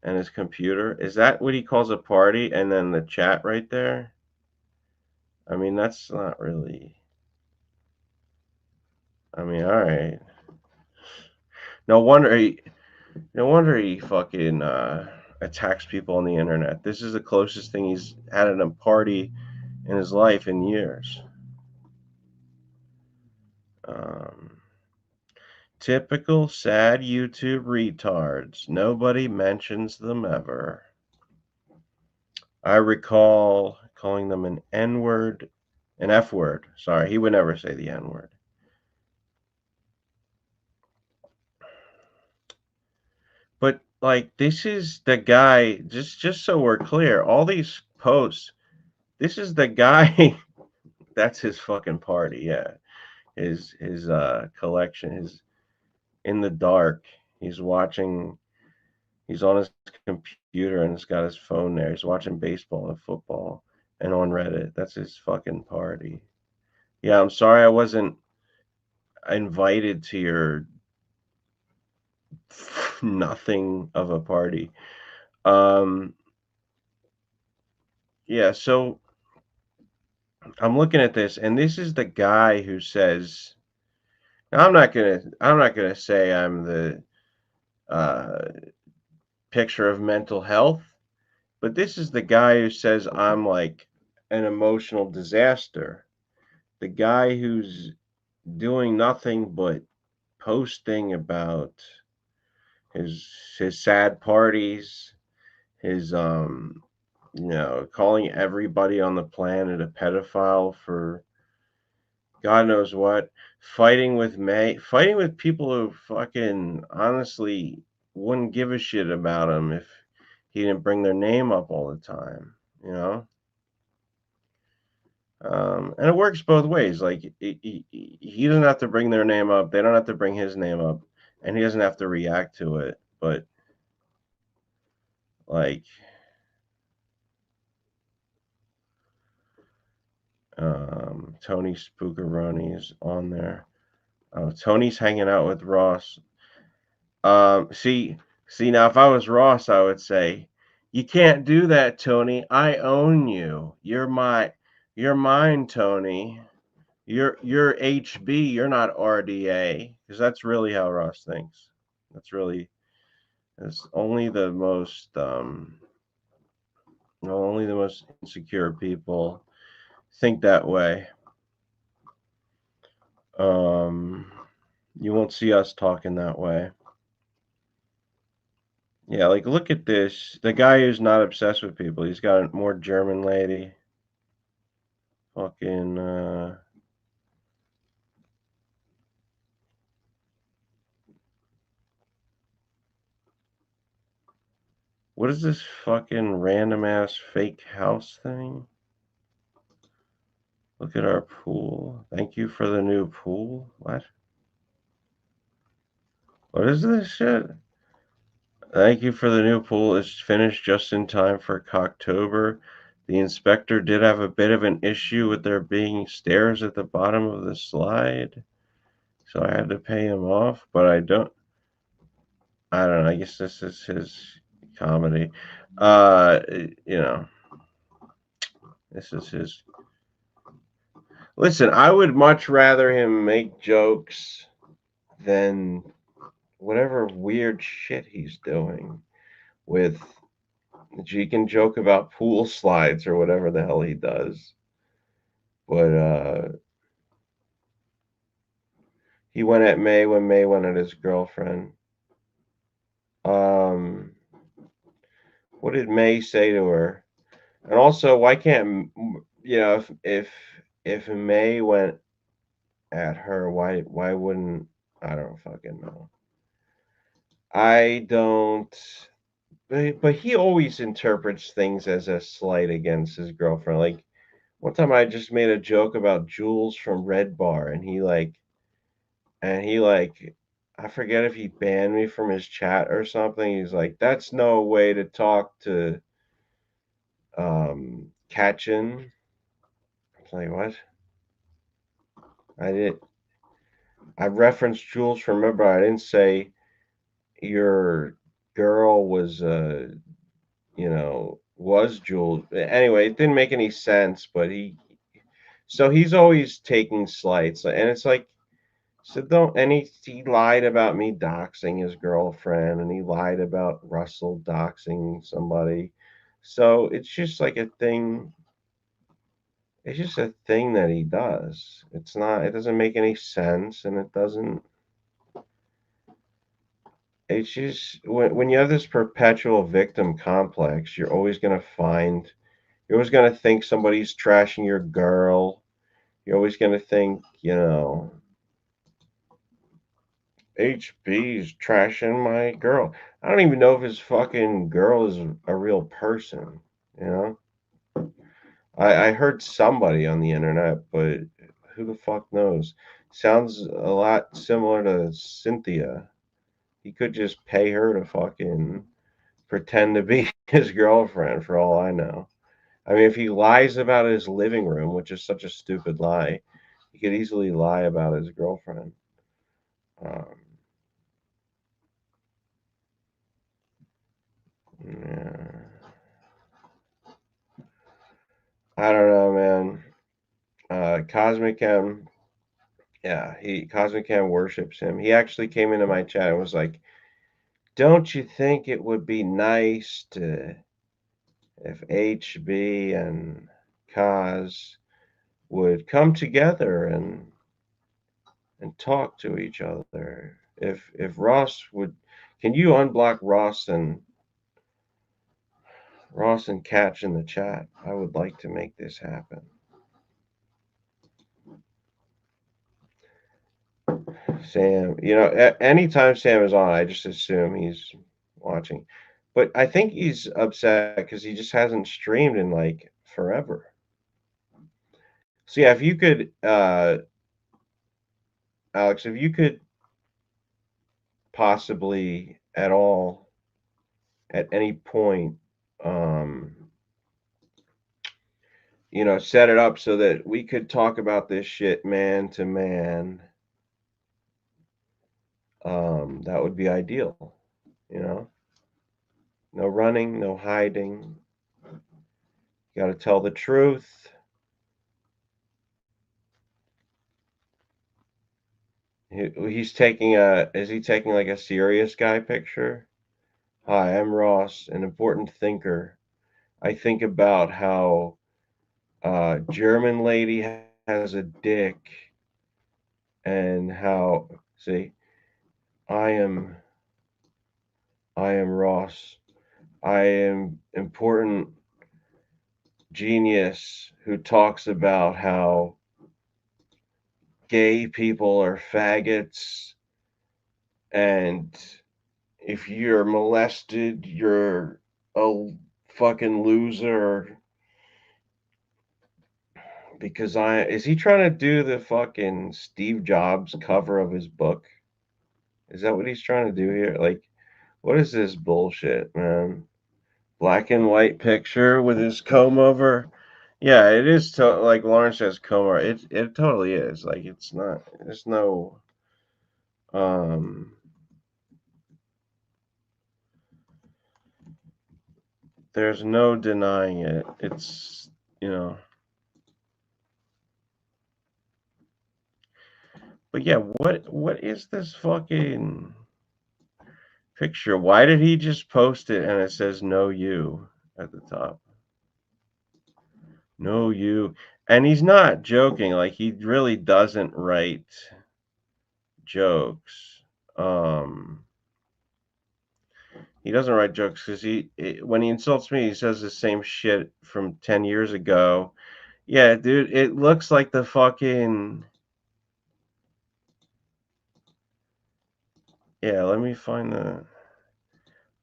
and his computer? Is that what he calls a party? And then the chat right there? I mean, that's not really. I mean, all right. No wonder he fucking attacks people on the internet. This is the closest thing he's had at a party in his life in years. Typical sad YouTube retards. Nobody mentions them ever. I recall calling them an N-word, an F-word. Sorry, he would never say the N-word. But like, this is the guy, just so we're clear, all these posts, this is the guy, that's his fucking party, yeah. His collection, his in the dark, he's on his computer and he's got his phone there. He's watching baseball and football and on Reddit. That's his fucking party. Yeah, I'm sorry I wasn't invited to your nothing of a party. Yeah, so I'm looking at this, and this is the guy who says, now, I'm not gonna say I'm the picture of mental health, but this is the guy who says I'm like an emotional disaster. The guy who's doing nothing but posting about his sad parties, his calling everybody on the planet a pedophile for God knows what, fighting with people who fucking honestly wouldn't give a shit about him if he didn't bring their name up all the time, you know? And it works both ways. Like, he doesn't have to bring their name up. They don't have to bring his name up. And he doesn't have to react to it. But, like, Tony Spookaroni is on there. Oh, Tony's hanging out with Ross. See, now if I was Ross, I would say, you can't do that, Tony. I own you. You're mine, Tony. You're HB. You're not RDA, because that's really how Ross thinks. It's only the most insecure people think that way. You won't see us talking that way. Yeah, like, look at this. The guy who's not obsessed with people. He's got a more German lady. Fucking, what is this fucking random ass fake house thing? Look at our pool. Thank you for the new pool. What? What is this shit? Thank you for the new pool. It's finished just in time for Cocktober. The inspector did have a bit of an issue with there being stairs at the bottom of the slide, so I had to pay him off, but I don't know. I guess this is his comedy. This is his. Listen, I would much rather him make jokes than whatever weird shit he's doing with. He can joke about pool slides or whatever the hell he does. But he went at May when May went at his girlfriend. What did May say to her? And also, why can't, if May went at her, why wouldn't, I don't fucking know. I don't, but he always interprets things as a slight against his girlfriend. Like, one time I just made a joke about Jules from Red Bar, and he I forget if he banned me from his chat or something. He's like, that's no way to talk to Katchin. I was like, what? I referenced Jules from Red Bar. I didn't say your girl was was Jules. Anyway, it didn't make any sense, but he's always taking slights, and it's like, so don't, and he lied about me doxing his girlfriend, and he lied about Russell doxing somebody. So it's just like a thing. It's just a thing that he does. It doesn't make any sense, and it doesn't. It's just when you have this perpetual victim complex, you're always going to think somebody's trashing your girl. You're always going to think, HB's trashing my girl. I don't even know if his fucking girl is a real person, I heard somebody on the internet, but who the fuck knows? Sounds a lot similar to Cynthia. He could just pay her to fucking pretend to be his girlfriend for all I know. I mean, if he lies about his living room, which is such a stupid lie, he could easily lie about his girlfriend. Yeah. I don't know, man. Cosmic M, yeah, Cosmic M worships him. He actually came into my chat and was like, "Don't you think it would be nice if HB and Cos would come together and talk to each other? If Ross would, can you unblock Ross and Catch in the chat? I would like to make this happen." Sam, anytime Sam is on, I just assume he's watching. But I think he's upset because he just hasn't streamed in like forever. So yeah, if you could, Alex, if you could possibly at all, at any point, set it up so that we could talk about this shit man to man, that would be ideal. No running, no hiding. You got to tell the truth. He's taking is he taking like a serious guy picture? Hi, I'm Ross, an important thinker. I think about how German lady has a dick and how, see, I am Ross. I am important genius who talks about how gay people are faggots, and if you're molested, you're a fucking loser. Because is he trying to do the fucking Steve Jobs cover of his book? Is that what he's trying to do here? Like, what is this bullshit, man? Black and white picture with his comb over. Yeah, it is like Lawrence says, comb over. It totally is. Like, it's not. There's no. There's no denying it. It's But yeah, what is this fucking picture? Why did he just post it and it says "No you" at the top? No you. And he's not joking. Like, he really doesn't write jokes. He doesn't write jokes because when he insults me, he says the same shit from 10 years ago. Yeah, dude, it looks like the fucking. Yeah, let me find the.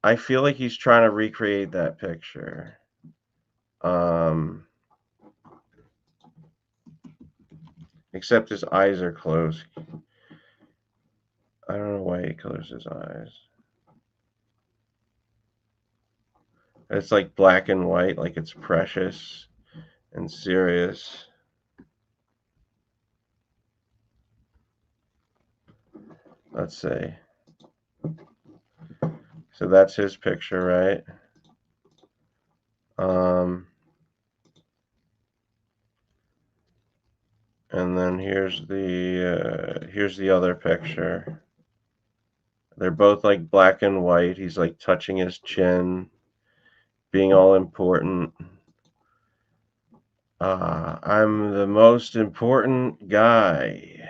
I feel like he's trying to recreate that picture. Except his eyes are closed. I don't know why he closed his eyes. It's like black and white, like it's precious and serious. Let's see. So that's his picture, right? And then here's the other picture. They're both like black and white. He's like touching his chin, being all important. I'm the most important guy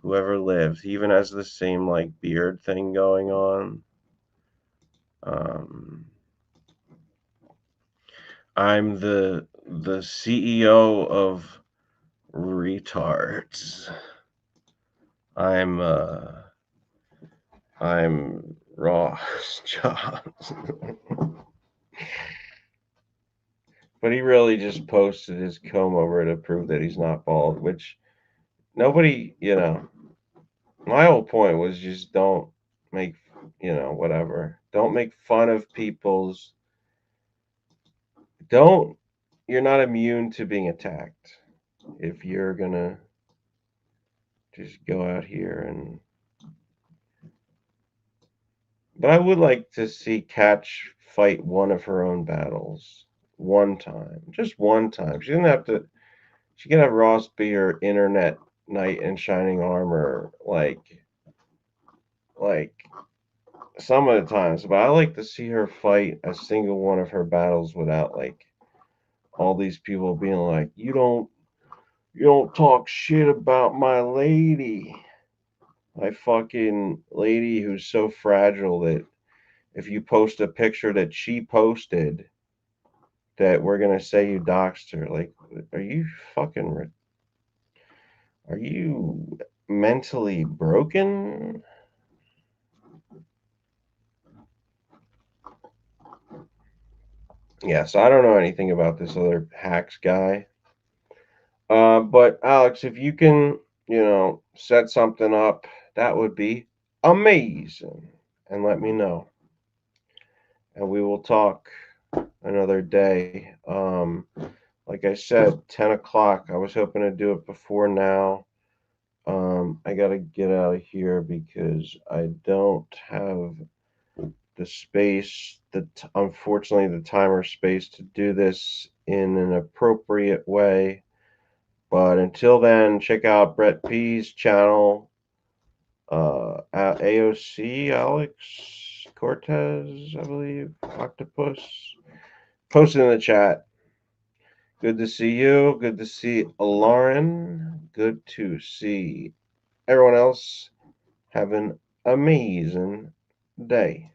who ever lived. He even has the same like beard thing going on. I'm the CEO of retards. I'm Ross Johnson. But he really just posted his comb over to prove that he's not bald, which nobody, my whole point was just don't make, whatever. Don't make fun of people's. You're not immune to being attacked if you're gonna just go out here and But I would like to see Catch fight one of her own battles. One time. Just one time. She doesn't have to. She can have Ross be her internet knight in shining armor, like some of the times. But I like to see her fight a single one of her battles without like all these people being like, you don't talk shit about my lady. My fucking lady who's so fragile that if you post a picture that she posted, that we're gonna say you doxed her. Like, are you fucking? Are you mentally broken? Yeah, so I don't know anything about this other hacks guy. But Alex, if you can, set something up, that would be amazing. And let me know. And we will talk another day. Like I said, 10 o'clock. I was hoping to do it before now. I got to get out of here because I don't have the space, unfortunately, the time or space to do this in an appropriate way. But until then, check out Brett P's channel, at AOC Alex Cortez, I believe, Octopus. Post it in the chat. Good to see you. Good to see Lauren. Good to see everyone else. Have an amazing day.